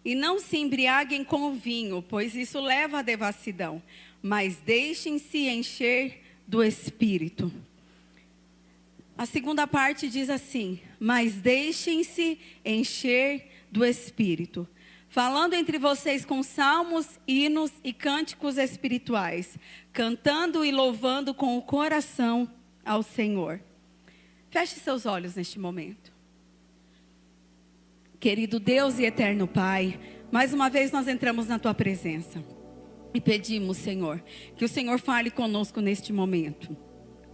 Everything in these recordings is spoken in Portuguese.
E não se embriaguem com vinho, pois isso leva à devassidão. Mas deixem-se encher do Espírito. A segunda parte diz assim: mas deixem-se encher do Espírito, falando entre vocês com salmos, hinos e cânticos espirituais, cantando e louvando com o coração ao Senhor. Feche seus olhos neste momento. Querido Deus e eterno Pai, mais uma vez nós entramos na Tua presença e pedimos, Senhor, que o Senhor fale conosco neste momento.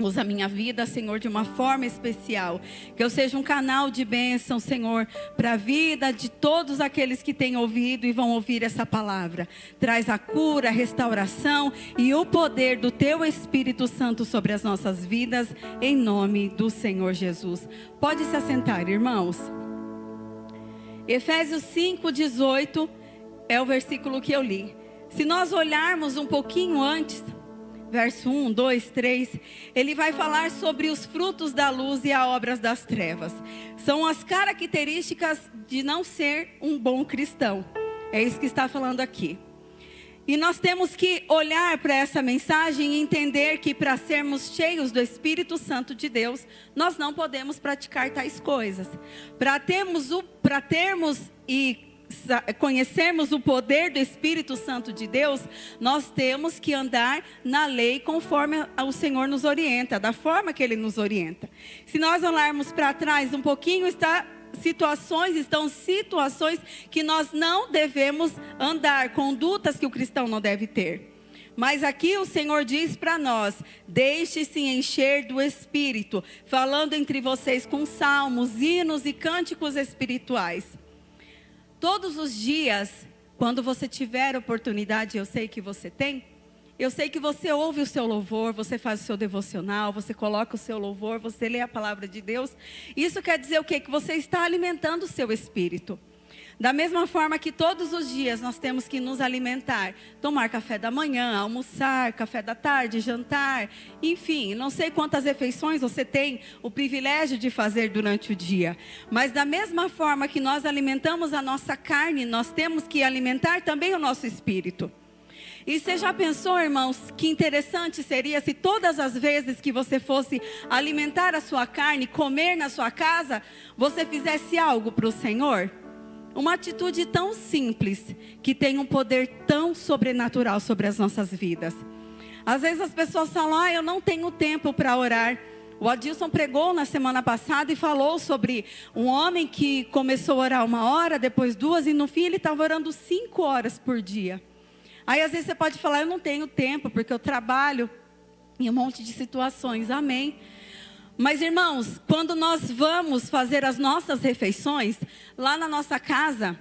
Usa a minha vida, Senhor, de uma forma especial. Que eu seja um canal de bênção, Senhor, para a vida de todos aqueles que têm ouvido e vão ouvir essa palavra. Traz a cura, a restauração e o poder do Teu Espírito Santo sobre as nossas vidas, em nome do Senhor Jesus. Pode se assentar, irmãos. Efésios 5:18 é o versículo que eu li. Se nós olharmos um pouquinho antes, verso 1, 2, 3, ele vai falar sobre os frutos da luz e as obras das trevas. São as características de não ser um bom cristão. É isso que está falando aqui. E nós temos que olhar para essa mensagem e entender que para sermos cheios do Espírito Santo de Deus, nós não podemos praticar tais coisas. Para termos e conhecermos o poder do Espírito Santo de Deus, nós temos que andar na lei conforme o Senhor nos orienta, da forma que Ele nos orienta. Se nós olharmos para trás um pouquinho, estão situações que nós não devemos andar, condutas que o cristão não deve ter. Mas aqui o Senhor diz para nós: deixe-se encher do Espírito, falando entre vocês com salmos, hinos e cânticos espirituais. Todos os dias, quando você tiver oportunidade, eu sei que você tem, eu sei que você ouve o seu louvor, você faz o seu devocional, você coloca o seu louvor, você lê a palavra de Deus. Isso quer dizer o quê? Que você está alimentando o seu espírito. Da mesma forma que todos os dias nós temos que nos alimentar, tomar café da manhã, almoçar, café da tarde, jantar, enfim, não sei quantas refeições você tem o privilégio de fazer durante o dia. Mas da mesma forma que nós alimentamos a nossa carne, nós temos que alimentar também o nosso espírito. E você já pensou, irmãos, que interessante seria se todas as vezes que você fosse alimentar a sua carne, comer na sua casa, você fizesse algo para o Senhor? Uma atitude tão simples, que tem um poder tão sobrenatural sobre as nossas vidas. Às vezes as pessoas falam: eu não tenho tempo para orar. O Adilson pregou na semana passada e falou sobre um homem que começou a orar 1 hora, depois 2, e no fim ele estava orando 5 horas por dia. Aí às vezes você pode falar: eu não tenho tempo, porque eu trabalho em um monte de situações. Amém. Mas irmãos, quando nós vamos fazer as nossas refeições, lá na nossa casa,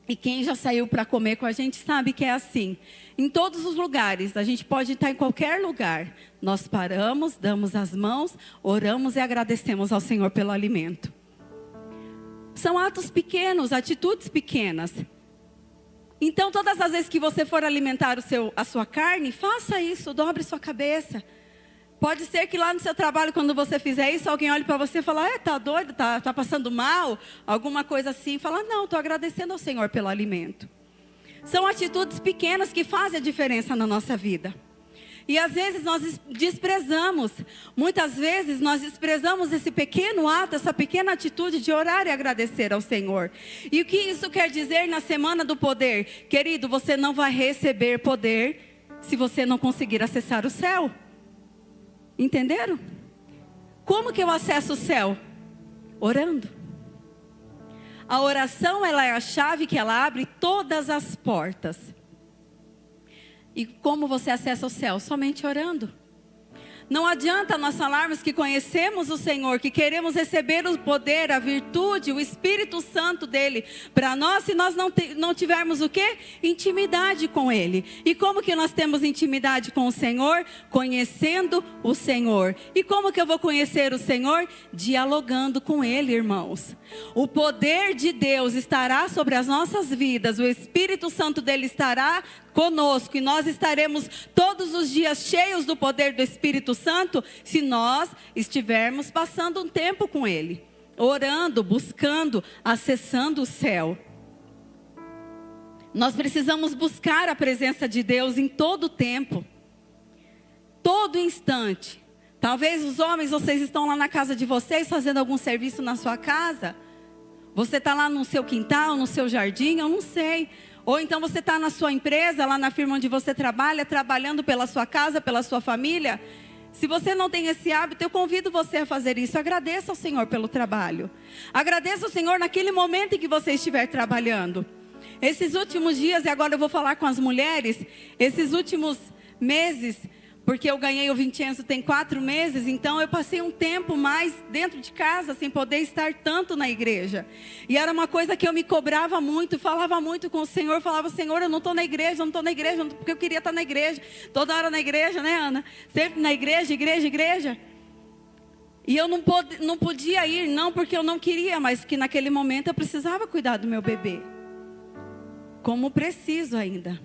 e quem já saiu para comer com a gente sabe que é assim. Em todos os lugares, a gente pode estar em qualquer lugar. Nós paramos, damos as mãos, oramos e agradecemos ao Senhor pelo alimento. São atos pequenos, atitudes pequenas. Então todas as vezes que você for alimentar a sua carne, faça isso, dobre sua cabeça. Pode ser que lá no seu trabalho, quando você fizer isso, alguém olhe para você e fale: tá doido, tá passando mal? Alguma coisa assim. Fala: não, estou agradecendo ao Senhor pelo alimento. São atitudes pequenas que fazem a diferença na nossa vida. E às vezes nós desprezamos, muitas vezes nós desprezamos esse pequeno ato, essa pequena atitude de orar e agradecer ao Senhor. E o que isso quer dizer na semana do poder? Querido, você não vai receber poder se você não conseguir acessar o céu. Entenderam? Como que eu acesso o céu? Orando. A oração, ela é a chave que ela abre todas as portas. E como você acessa o céu? Somente orando. Não adianta nós falarmos que conhecemos o Senhor, que queremos receber o poder, a virtude, o Espírito Santo dele para nós, se nós não tivermos o quê? Intimidade com Ele. E como que nós temos intimidade com o Senhor? Conhecendo o Senhor. E como que eu vou conhecer o Senhor? Dialogando com Ele, irmãos. O poder de Deus estará sobre as nossas vidas, o Espírito Santo dele estará conosco, e nós estaremos todos os dias cheios do poder do Espírito Santo, se nós estivermos passando um tempo com Ele, orando, buscando, acessando o céu. Nós precisamos buscar a presença de Deus em todo tempo, todo instante. Talvez os homens, vocês estão lá na casa de vocês, fazendo algum serviço na sua casa. Você está lá no seu quintal, no seu jardim, eu não sei. Ou então você está na sua empresa, lá na firma onde você trabalha, trabalhando pela sua casa, pela sua família. Se você não tem esse hábito, eu convido você a fazer isso. Agradeça ao Senhor pelo trabalho. Agradeça ao Senhor naquele momento em que você estiver trabalhando. Esses últimos dias, e agora eu vou falar com as mulheres, esses últimos meses, porque eu ganhei o Vincenzo tem 4 meses, então eu passei um tempo mais dentro de casa, sem poder estar tanto na igreja. E era uma coisa que eu me cobrava muito, falava muito com o Senhor, falava, Senhor, eu não estou na igreja, porque eu queria estar na igreja, toda hora na igreja, né, Ana? Sempre na igreja, igreja. E eu não podia ir, não porque eu não queria, mas que naquele momento eu precisava cuidar do meu bebê. Como preciso ainda.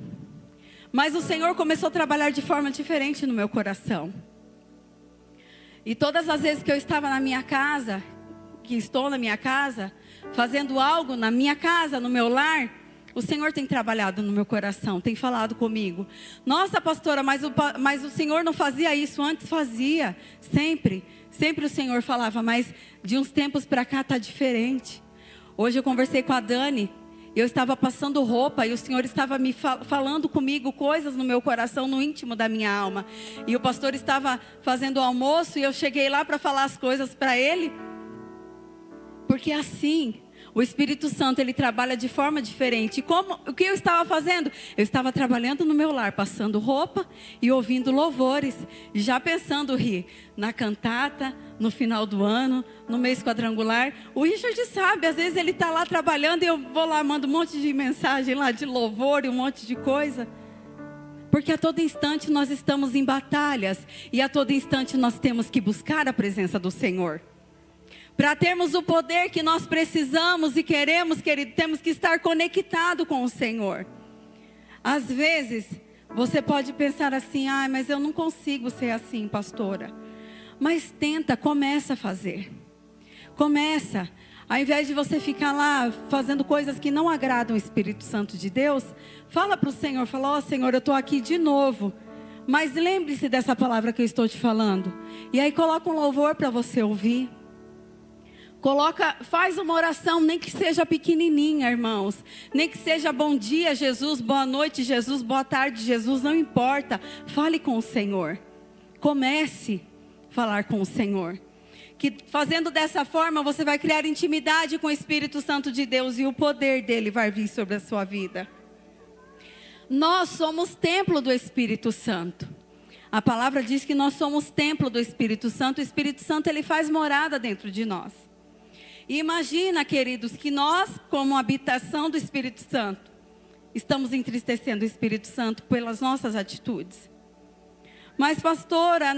Mas o Senhor começou a trabalhar de forma diferente no meu coração. E todas as vezes que eu estava na minha casa, que estou na minha casa, fazendo algo na minha casa, no meu lar, o Senhor tem trabalhado no meu coração, tem falado comigo. Nossa, pastora, mas o Senhor não fazia isso antes? Fazia, sempre. Sempre o Senhor falava, mas de uns tempos para cá está diferente. Hoje eu conversei com a Dani. Eu estava passando roupa e o Senhor estava me falando comigo coisas no meu coração, no íntimo da minha alma. E o pastor estava fazendo o almoço e eu cheguei lá para falar as coisas para ele. Porque assim, o Espírito Santo, ele trabalha de forma diferente. E o que eu estava fazendo? Eu estava trabalhando no meu lar, passando roupa e ouvindo louvores. E já pensando, na cantata, no final do ano, no mês quadrangular. O Richard sabe, às vezes ele está lá trabalhando e eu vou lá, mando um monte de mensagem lá de louvor e um monte de coisa. Porque a todo instante nós estamos em batalhas. E a todo instante nós temos que buscar a presença do Senhor. Para termos o poder que nós precisamos e queremos, querido, temos que estar conectado com o Senhor. Às vezes, você pode pensar assim, mas eu não consigo ser assim, pastora. Mas tenta, começa a fazer. Começa. Ao invés de você ficar lá fazendo coisas que não agradam o Espírito Santo de Deus, fala para o Senhor, fala, Senhor, eu estou aqui de novo. Mas lembre-se dessa palavra que eu estou te falando. E aí coloca um louvor para você ouvir. Faz uma oração, nem que seja pequenininha, irmãos. Nem que seja bom dia, Jesus, boa noite, Jesus, boa tarde, Jesus, não importa. Fale com o Senhor. Comece a falar com o Senhor. Que fazendo dessa forma, você vai criar intimidade com o Espírito Santo de Deus e o poder dele vai vir sobre a sua vida. Nós somos templo do Espírito Santo. A palavra diz que nós somos templo do Espírito Santo. O Espírito Santo, ele faz morada dentro de nós. E imagina, queridos, que nós, como habitação do Espírito Santo, estamos entristecendo o Espírito Santo pelas nossas atitudes. Mas, pastora,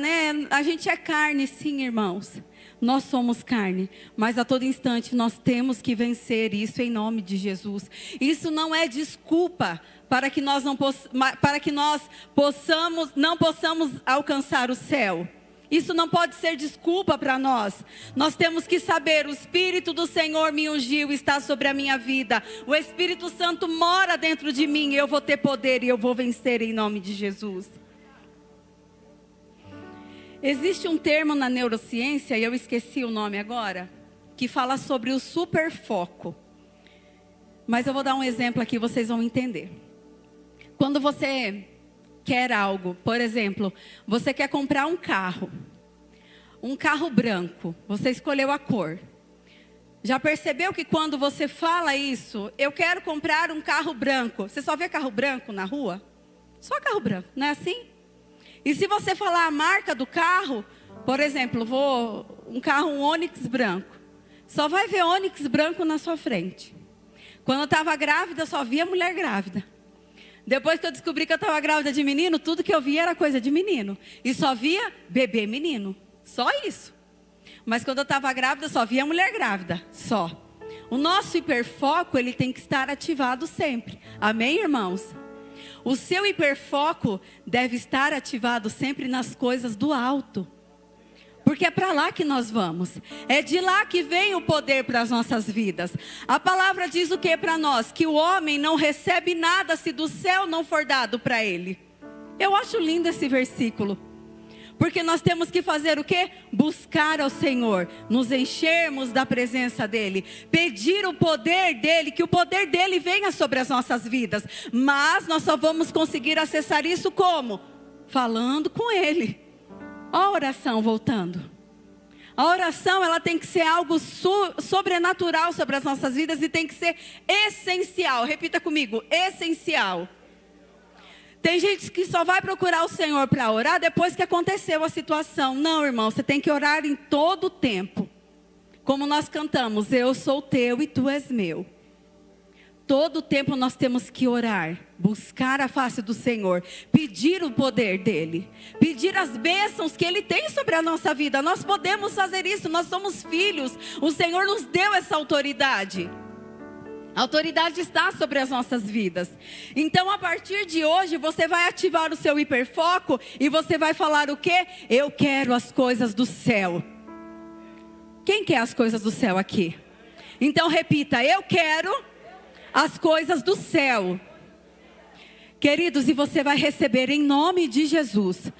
a gente é carne, sim, irmãos. Nós somos carne, mas a todo instante nós temos que vencer isso em nome de Jesus. Isso não é desculpa para que nós não possamos alcançar o céu. Isso não pode ser desculpa para nós. Nós temos que saber, o Espírito do Senhor me ungiu, está sobre a minha vida. O Espírito Santo mora dentro de mim, eu vou ter poder e eu vou vencer em nome de Jesus. Existe um termo na neurociência, e eu esqueci o nome agora, que fala sobre o superfoco. Mas eu vou dar um exemplo aqui, vocês vão entender. Quando você quer algo, por exemplo, você quer comprar um carro branco, você escolheu a cor. Já percebeu que quando você fala isso, eu quero comprar um carro branco, você só vê carro branco na rua? Só carro branco, não é assim? E se você falar a marca do carro, por exemplo, um Onix branco, só vai ver Onix branco na sua frente. Quando eu estava grávida, só via mulher grávida. Depois que eu descobri que eu estava grávida de menino, tudo que eu via era coisa de menino. E só via bebê menino. Só isso. Mas quando eu estava grávida, só via mulher grávida. Só. O nosso hiperfoco, ele tem que estar ativado sempre. Amém, irmãos? O seu hiperfoco deve estar ativado sempre nas coisas do alto. Porque é para lá que nós vamos. É de lá que vem o poder para as nossas vidas. A palavra diz o que para nós? Que o homem não recebe nada se do céu não for dado para ele. Eu acho lindo esse versículo. Porque nós temos que fazer o quê? Buscar ao Senhor, nos enchermos da presença dEle, pedir o poder dEle, que o poder dEle venha sobre as nossas vidas. Mas nós só vamos conseguir acessar isso como? Falando com Ele. Ó a oração, voltando. A oração, ela tem que ser algo sobrenatural sobre as nossas vidas e tem que ser essencial. Repita comigo, essencial. Tem gente que só vai procurar o Senhor para orar depois que aconteceu a situação. Não, irmão, você tem que orar em todo o tempo. Como nós cantamos, eu sou teu e tu és meu. Todo o tempo nós temos que orar, buscar a face do Senhor, pedir o poder dEle, pedir as bênçãos que Ele tem sobre a nossa vida. Nós podemos fazer isso, nós somos filhos, o Senhor nos deu essa autoridade. A autoridade está sobre as nossas vidas. Então, a partir de hoje, você vai ativar o seu hiperfoco e você vai falar o quê? Eu quero as coisas do céu. Quem quer as coisas do céu aqui? Então, repita, eu quero as coisas do céu. Queridos, e você vai receber em nome de Jesus.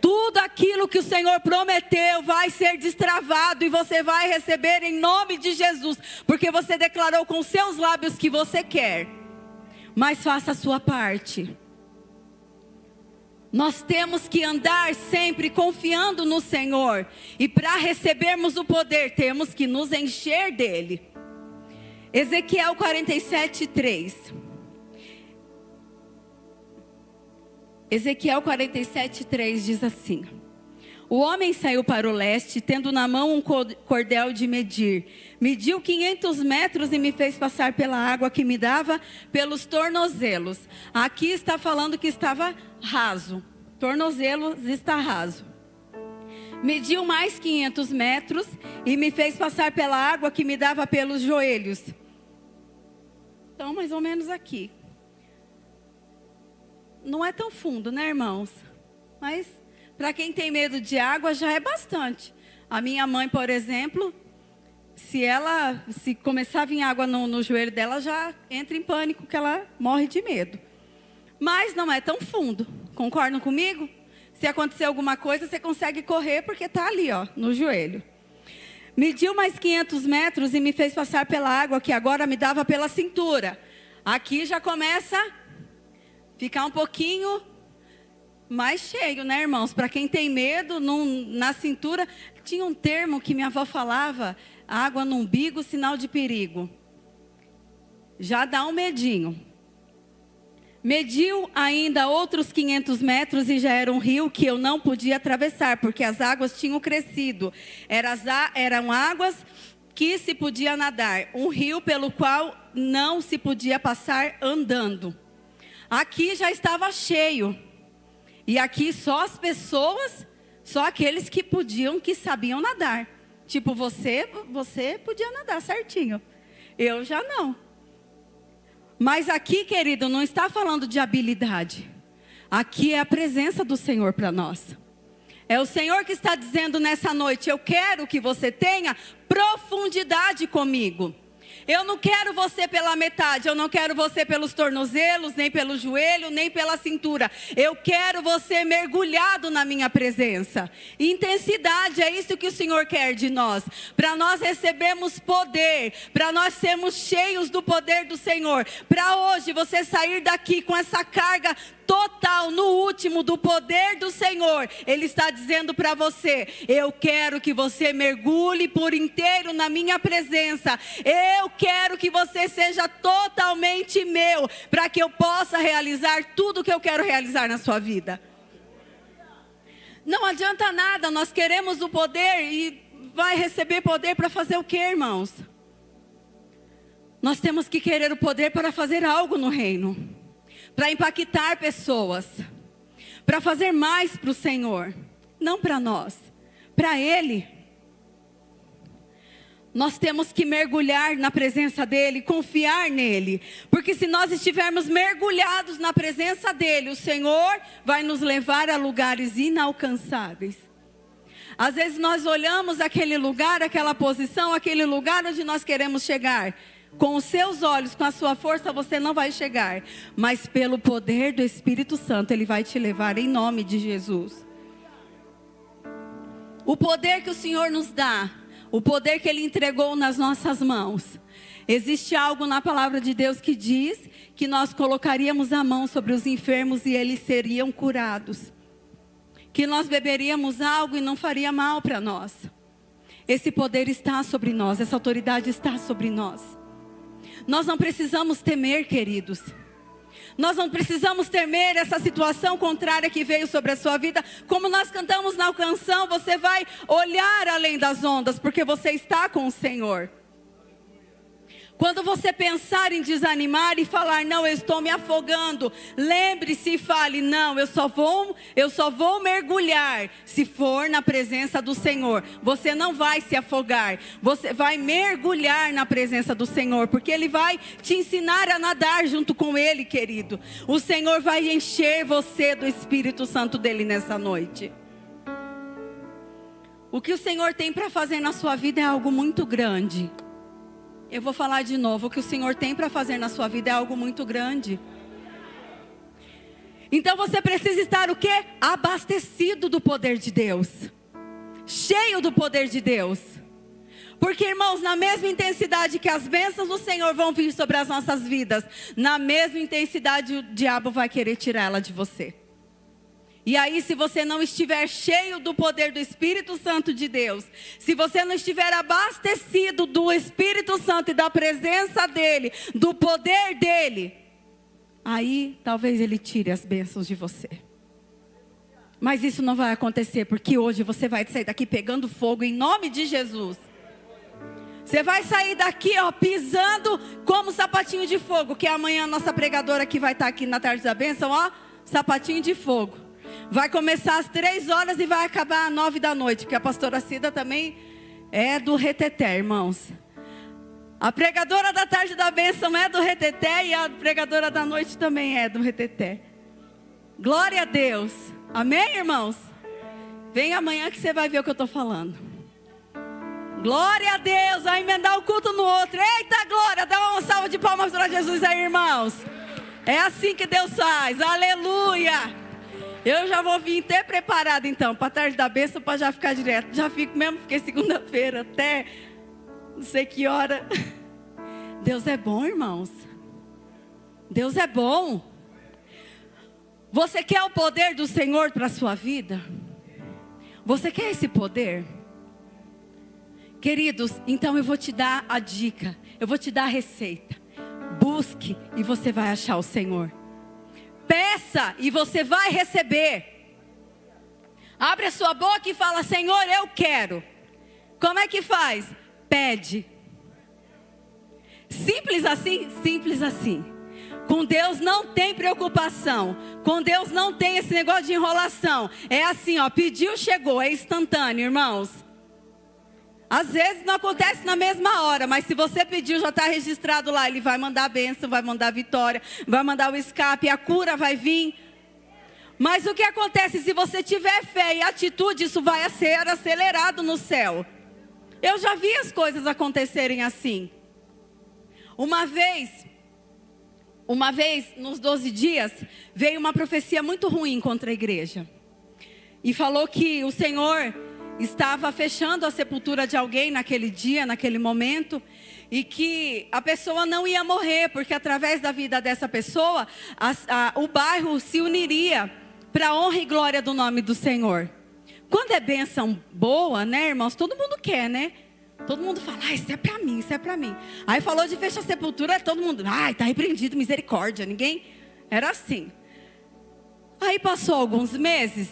Tudo aquilo que o Senhor prometeu vai ser destravado e você vai receber em nome de Jesus. Porque você declarou com seus lábios que você quer. Mas faça a sua parte. Nós temos que andar sempre confiando no Senhor. E para recebermos o poder, temos que nos encher dEle. Ezequiel 47:3. Ezequiel 47:3 diz assim: o homem saiu para o leste, tendo na mão um cordel de medir. Mediu 500 metros e me fez passar pela água que me dava pelos tornozelos. Aqui está falando que estava raso. Tornozelos está raso. Mediu mais 500 metros e me fez passar pela água que me dava pelos joelhos. Então, mais ou menos aqui. Não é tão fundo, né, irmãos? Mas, para quem tem medo de água, já é bastante. A minha mãe, por exemplo, se começar a vir água no joelho dela, já entra em pânico, que ela morre de medo. Mas não é tão fundo. Concordam comigo? Se acontecer alguma coisa, você consegue correr, porque está ali, ó, no joelho. Mediu mais 500 metros e me fez passar pela água que agora me dava pela cintura. Aqui já começa a ficar um pouquinho mais cheio, né, irmãos? Para quem tem medo, na cintura, tinha um termo que minha avó falava, água no umbigo, sinal de perigo. Já dá um medinho. Mediu ainda outros 500 metros e já era um rio que eu não podia atravessar, porque as águas tinham crescido. Eram águas que se podia nadar, um rio pelo qual não se podia passar andando. Aqui já estava cheio. E aqui só as pessoas, só aqueles que podiam, que sabiam nadar. Tipo, você podia nadar certinho. Eu já não. Mas aqui, querido, não está falando de habilidade. Aqui é a presença do Senhor para nós. É o Senhor que está dizendo nessa noite, eu quero que você tenha profundidade comigo. Eu não quero você pela metade, eu não quero você pelos tornozelos, nem pelo joelho, nem pela cintura. Eu quero você mergulhado na minha presença. Intensidade, é isso que o Senhor quer de nós. Para nós recebermos poder, para nós sermos cheios do poder do Senhor. Para hoje você sair daqui com essa carga total, no último, do poder do Senhor. Ele está dizendo para você, eu quero que você mergulhe por inteiro na minha presença. Eu quero que você seja totalmente meu, para que eu possa realizar tudo o que eu quero realizar na sua vida. Não adianta nada, nós queremos o poder e vai receber poder para fazer o quê, irmãos? Nós temos que querer o poder para fazer algo no reino. Para impactar pessoas, para fazer mais para o Senhor, não para nós, para Ele. Nós temos que mergulhar na presença dEle, confiar nele, porque se nós estivermos mergulhados na presença dEle, o Senhor vai nos levar a lugares inalcançáveis. Às vezes nós olhamos aquele lugar, aquela posição, aquele lugar onde nós queremos chegar. Com os seus olhos, com a sua força, você não vai chegar. Mas pelo poder do Espírito Santo, Ele vai te levar em nome de Jesus. O poder que o Senhor nos dá, o poder que Ele entregou nas nossas mãos. Existe algo na palavra de Deus que diz que nós colocaríamos a mão sobre os enfermos e eles seriam curados. Que nós beberíamos algo e não faria mal para nós. Esse poder está sobre nós, essa autoridade está sobre nós. Nós não precisamos temer, queridos. Nós não precisamos temer essa situação contrária que veio sobre a sua vida. Como nós cantamos na canção, você vai olhar além das ondas, porque você está com o Senhor. Quando você pensar em desanimar e falar, não, eu estou me afogando, lembre-se e fale, não, eu só vou mergulhar se for na presença do Senhor. Você não vai se afogar, você vai mergulhar na presença do Senhor, porque Ele vai te ensinar a nadar junto com Ele, querido. O Senhor vai encher você do Espírito Santo dEle nessa noite. O que o Senhor tem para fazer na sua vida é algo muito grande. Eu vou falar de novo, o que o Senhor tem para fazer na sua vida é algo muito grande. Então você precisa estar o quê? Abastecido do poder de Deus. Cheio do poder de Deus. Porque, irmãos, na mesma intensidade que as bênçãos do Senhor vão vir sobre as nossas vidas, na mesma intensidade o diabo vai querer tirar ela de você. E aí, se você não estiver cheio do poder do Espírito Santo de Deus, se você não estiver abastecido do Espírito Santo e da presença dEle, do poder dEle, aí talvez Ele tire as bênçãos de você. Mas isso não vai acontecer, porque hoje você vai sair daqui pegando fogo em nome de Jesus. Você vai sair daqui, ó, pisando como sapatinho de fogo, que amanhã a nossa pregadora que vai estar aqui na tarde da bênção, ó, sapatinho de fogo. Vai começar às 3 horas e vai acabar às 9 da noite, porque a pastora Cida também é do reteté, irmãos. A pregadora da tarde da bênção é do reteté e a pregadora da noite também é do reteté. Glória a Deus. Amém, irmãos? Vem amanhã que você vai ver o que eu estou falando. Glória a Deus. Vai emendar um culto no outro. Eita glória, dá uma salva de palmas para Jesus aí, irmãos. É assim que Deus faz. Aleluia. Eu já vou vir até preparado então, para a tarde da bênção, para já ficar direto. Já fico mesmo, fiquei segunda-feira até não sei que hora. Deus é bom, irmãos. Deus é bom. Você quer o poder do Senhor para a sua vida? Você quer esse poder? Queridos, então eu vou te dar a dica. Eu vou te dar a receita. Busque e você vai achar o Senhor. Peça e você vai receber. Abre a sua boca e fala, Senhor, eu quero. Como é que faz? Pede. Simples assim? Simples assim. Com Deus não tem preocupação. Com Deus não tem esse negócio de enrolação. É assim, ó, pediu, chegou, é instantâneo, irmãos. Às vezes não acontece na mesma hora, mas se você pediu, já está registrado lá. Ele vai mandar a bênção, vai mandar a vitória, vai mandar o escape, a cura vai vir. Mas o que acontece? Se você tiver fé e atitude, isso vai ser acelerado no céu. Eu já vi as coisas acontecerem assim. Uma vez, nos 12 dias, veio uma profecia muito ruim contra a igreja. E falou que o Senhor estava fechando a sepultura de alguém naquele dia, naquele momento, e que a pessoa não ia morrer, porque através da vida dessa pessoa, o bairro se uniria para a honra e glória do nome do Senhor. Quando é bênção boa, né, irmãos, todo mundo quer, né? Todo mundo fala, isso é para mim, isso é para mim. Aí falou de fechar a sepultura, todo mundo, está repreendido, misericórdia, ninguém, era assim. Aí passou alguns meses,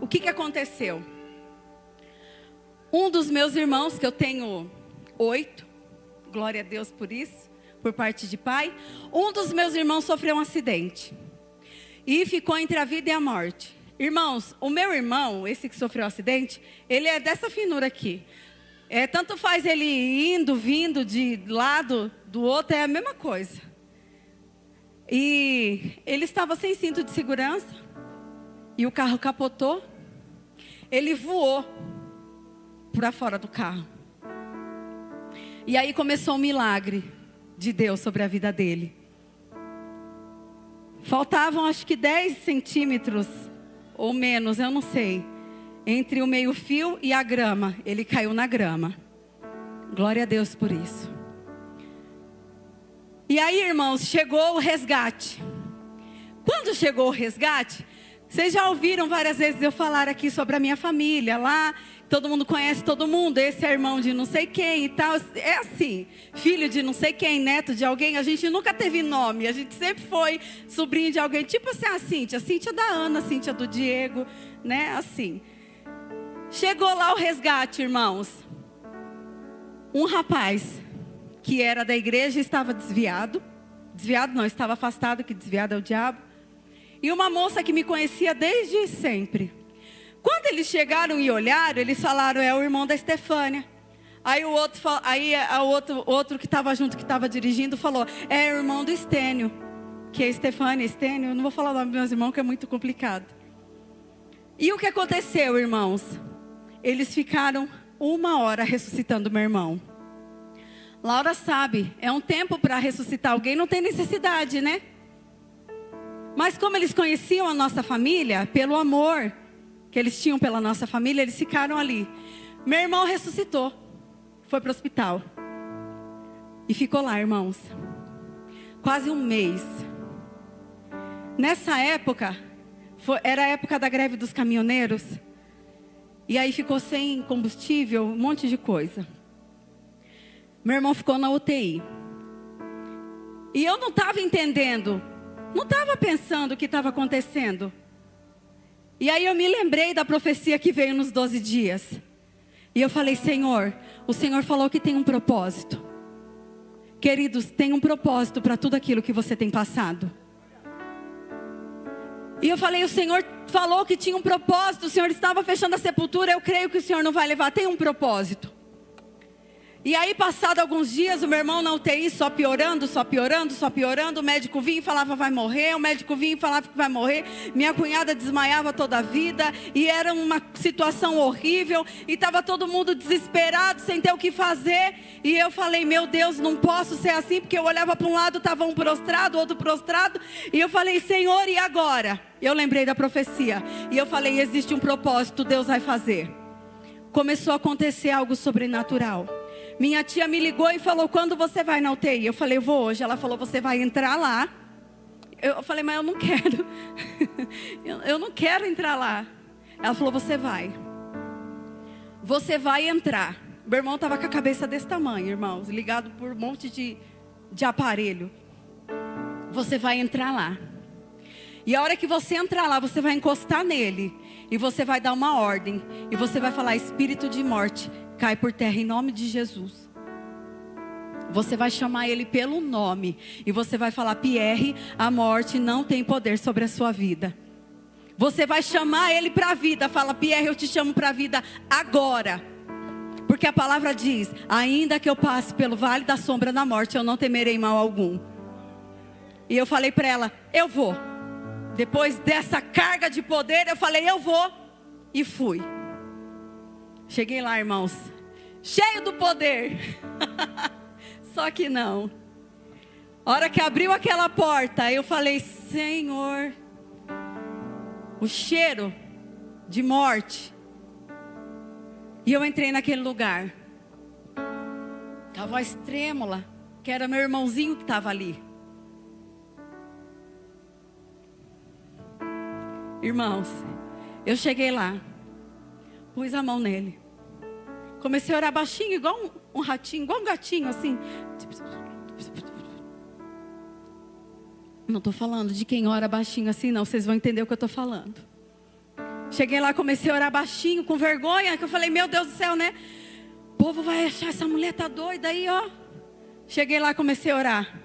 o que aconteceu? Um dos meus irmãos, que eu tenho 8, glória a Deus por isso, por parte de pai. Um dos meus irmãos sofreu um acidente e ficou entre a vida e a morte. Irmãos, o meu irmão, esse que sofreu o acidente, ele é dessa finura aqui. Tanto faz ele indo, vindo de lado do outro, é a mesma coisa. E ele estava sem cinto de segurança e o carro capotou. Ele voou. para fora do carro. E aí começou um milagre de Deus sobre a vida dele. Faltavam acho que 10 centímetros ou menos, eu não sei, entre o meio-fio e a grama. Ele caiu na grama. Glória a Deus por isso. E aí, irmãos, chegou o resgate. Quando chegou o resgate, vocês já ouviram várias vezes eu falar aqui sobre a minha família. Lá, todo mundo conhece todo mundo. Esse é irmão de não sei quem e tal. É assim, filho de não sei quem, neto de alguém. A gente nunca teve nome. A gente sempre foi sobrinho de alguém. Tipo assim, a Cíntia da Ana, a Cíntia do Diego, né? Assim. Chegou lá o resgate, irmãos. Um rapaz que era da igreja estava desviado. Desviado não, estava afastado, que desviado é o diabo. E uma moça que me conhecia desde sempre. Quando eles chegaram e olharam, eles falaram, é o irmão da Estefânia. Aí o outro que estava junto, que estava dirigindo, falou, é o irmão do Estênio. Que é Estefânia, Estênio, eu não vou falar o nome dos meus irmãos, que é muito complicado. E o que aconteceu, irmãos? Eles ficaram 1 hora ressuscitando meu irmão. Laura sabe, é um tempo para ressuscitar alguém, não tem necessidade, né? Mas como eles conheciam a nossa família, pelo amor que eles tinham pela nossa família, eles ficaram ali. Meu irmão ressuscitou, foi para o hospital. E ficou lá, irmãos. Quase 1 mês. Nessa época, era a época da greve dos caminhoneiros. E aí ficou sem combustível, um monte de coisa. Meu irmão ficou na UTI. E eu não estava entendendo. Não estava pensando o que estava acontecendo. E aí eu me lembrei da profecia que veio nos 12 dias. E eu falei, Senhor, o Senhor falou que tem um propósito. Queridos, tem um propósito para tudo aquilo que você tem passado. E eu falei, o Senhor falou que tinha um propósito. O Senhor estava fechando a sepultura. Eu creio que o Senhor não vai levar. Tem um propósito. E aí, passado alguns dias, o meu irmão na UTI só piorando, só piorando, só piorando. O médico vinha e falava vai morrer, o médico vinha e falava que vai morrer. Minha cunhada desmaiava toda a vida e era uma situação horrível. E estava todo mundo desesperado, sem ter o que fazer. E eu falei, meu Deus, não posso ser assim, porque eu olhava para um lado, estava um prostrado, outro prostrado. E eu falei, Senhor, e agora? Eu lembrei da profecia. E eu falei, existe um propósito, Deus vai fazer. Começou a acontecer algo sobrenatural. Minha tia me ligou e falou, quando você vai na UTI? Eu falei, eu vou hoje. Ela falou, você vai entrar lá. Eu falei, mas eu não quero. eu não quero entrar lá. Ela falou, você vai. Você vai entrar. Meu irmão estava com a cabeça desse tamanho, irmãos. Ligado por um monte de aparelho. Você vai entrar lá. E a hora que você entrar lá, você vai encostar nele. E você vai dar uma ordem. E você vai falar, espírito de morte, cai por terra em nome de Jesus. Você vai chamar ele pelo nome. E você vai falar, Pierre, a morte não tem poder sobre a sua vida. Você vai chamar ele para a vida. Fala, Pierre, eu te chamo para a vida agora. Porque a palavra diz, ainda que eu passe pelo vale da sombra da morte, eu não temerei mal algum. E eu falei para ela, eu vou. Depois dessa carga de poder, eu falei, eu vou. E fui. Cheguei lá, irmãos, cheio do poder. Só que não. A hora que abriu aquela porta, eu falei, Senhor, o cheiro de morte. E eu entrei naquele lugar. A voz trêmula, que era meu irmãozinho que estava ali. Irmãos, eu cheguei lá, pus a mão nele. Comecei a orar baixinho, igual um ratinho, igual um gatinho, assim. Não estou falando de quem ora baixinho assim, não. Vocês vão entender o que eu estou falando. Cheguei lá, comecei a orar baixinho, com vergonha, que eu falei, meu Deus do céu, né? O povo vai achar, essa mulher tá doida aí, ó. Cheguei lá, comecei a orar.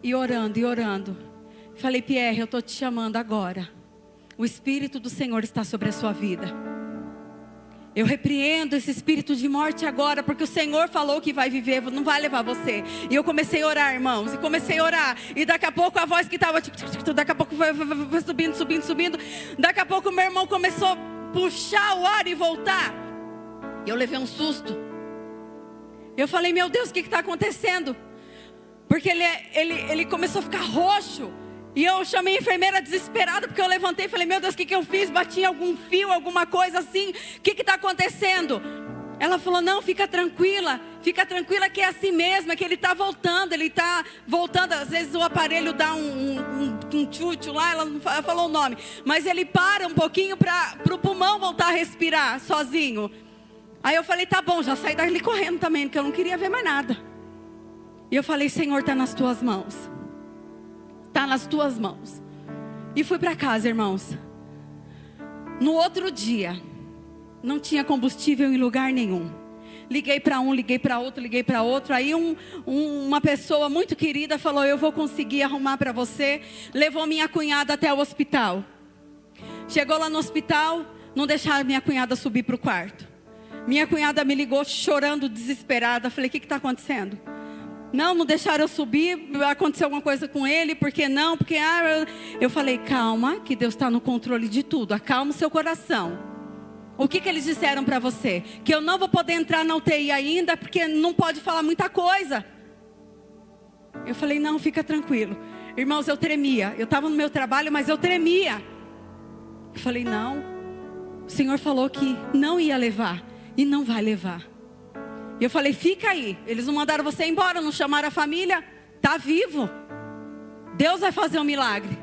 E orando, e orando. Falei, Pierre, eu estou te chamando agora. O Espírito do Senhor está sobre a sua vida. Eu repreendo esse espírito de morte agora, porque o Senhor falou que vai viver, não vai levar você. E eu comecei a orar, irmãos, e comecei a orar. E daqui a pouco a voz que estava, daqui a pouco foi subindo. Daqui a pouco meu irmão começou a puxar o ar e voltar. E eu levei um susto. Eu falei, meu Deus, o que está acontecendo? Porque ele começou a ficar roxo. E eu chamei a enfermeira desesperada, porque eu levantei e falei, meu Deus, o que eu fiz? Bati em algum fio, alguma coisa assim. O que está acontecendo? Ela falou, não, fica tranquila que é assim mesmo, é que ele está voltando. Às vezes o aparelho dá um tchutchu lá, ela não falou o nome. Mas ele para um pouquinho para o pulmão voltar a respirar sozinho. Aí eu falei, tá bom, já saí dali correndo também, porque eu não queria ver mais nada. E eu falei, Senhor, está nas tuas mãos. Está nas tuas mãos. E fui para casa, irmãos. No outro dia, não tinha combustível em lugar nenhum. Liguei para um, liguei para outro. Aí uma pessoa muito querida falou, eu vou conseguir arrumar para você. Levou minha cunhada até o hospital. Chegou lá no hospital, não deixaram minha cunhada subir para o quarto. Minha cunhada me ligou chorando, desesperada. Falei, o que está acontecendo? Não deixaram eu subir, aconteceu alguma coisa com ele, porque não, porque... Eu falei, calma, que Deus está no controle de tudo, acalma o seu coração. O que eles disseram para você? Que eu não vou poder entrar na UTI ainda, porque não pode falar muita coisa. Eu falei, não, fica tranquilo. Irmãos, eu tremia, eu estava no meu trabalho, mas eu tremia. Eu falei, não, o Senhor falou que não ia levar, e não vai levar. E eu falei, fica aí. Eles não mandaram você embora, não chamaram a família. Está vivo. Deus vai fazer um milagre.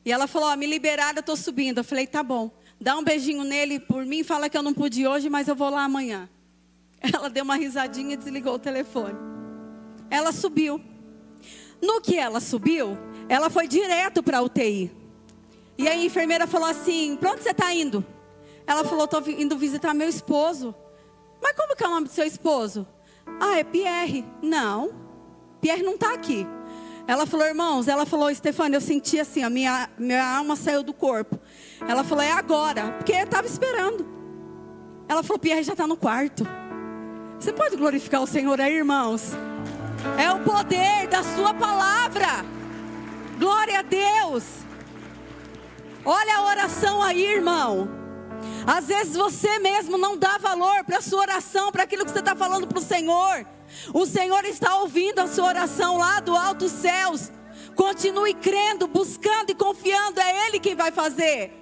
E ela falou, me liberaram, eu estou subindo. Eu falei, tá bom. Dá um beijinho nele por mim, fala que eu não pude ir hoje, mas eu vou lá amanhã. Ela deu uma risadinha e desligou o telefone. Ela subiu. No que ela subiu, ela foi direto para a UTI. E aí a enfermeira falou assim, para onde você está indo? Ela falou, estou indo visitar meu esposo. Mas como que é o nome do seu esposo? É Pierre. Não, Pierre não está aqui. Ela falou, irmãos, Stefânia, eu senti assim, minha alma saiu do corpo. Ela falou, é agora, porque eu estava esperando. Ela falou, Pierre já está no quarto. Você pode glorificar o Senhor aí, irmãos? É o poder da sua palavra. Glória a Deus. Olha a oração aí, irmão. Às vezes você mesmo não dá valor para a sua oração, para aquilo que você está falando para o Senhor. O Senhor está ouvindo a sua oração lá do alto dos céus. Continue crendo, buscando e confiando, é Ele quem vai fazer.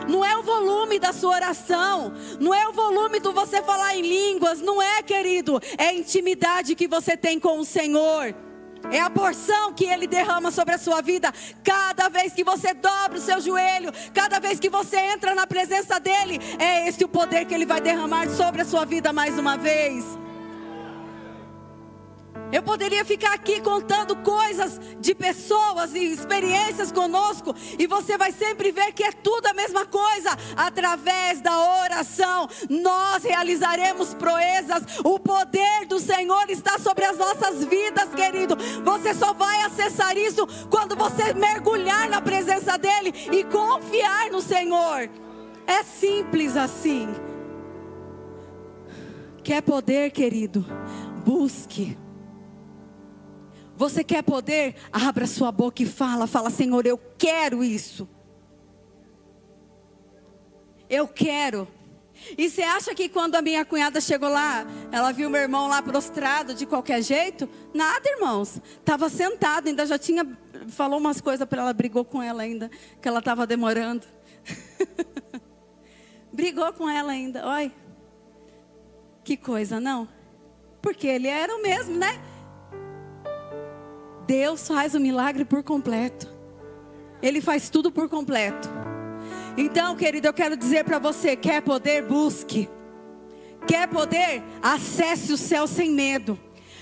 Não é o volume da sua oração, não é o volume do você falar em línguas, não é, querido. É a intimidade que você tem com o Senhor. É a porção que Ele derrama sobre a sua vida. Cada vez que você dobra o seu joelho, cada vez que você entra na presença dEle, é esse o poder que Ele vai derramar sobre a sua vida mais uma vez. Eu poderia ficar aqui contando coisas de pessoas e experiências conosco, e você vai sempre ver que é tudo a mesma coisa. Através da oração nós realizaremos proezas. O poder do Senhor está sobre as nossas vidas, querido. Você só vai acessar isso quando você mergulhar na presença dEle e confiar no Senhor. É simples assim. Quer poder, querido? Busque. Você quer poder? Abra sua boca e fala, Senhor, eu quero isso. Eu quero. E você acha que quando a minha cunhada chegou lá, ela viu meu irmão lá prostrado de qualquer jeito? Nada, irmãos. Estava sentado, ainda já tinha, falou umas coisas para ela, brigou com ela ainda, que ela estava demorando. Brigou com ela ainda, olha. Que coisa, não? Porque ele era o mesmo, né? Deus faz o milagre por completo. Ele faz tudo por completo. Então, querido, eu quero dizer para você, quer poder? Busque. Quer poder? Acesse o céu sem medo.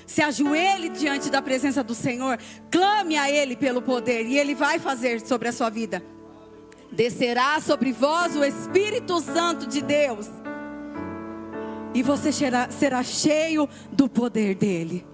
Se ajoelhe diante da presença do Senhor. Clame a Ele pelo poder. E Ele vai fazer sobre a sua vida. Descerá sobre vós o Espírito Santo de Deus. E você será cheio do poder dEle.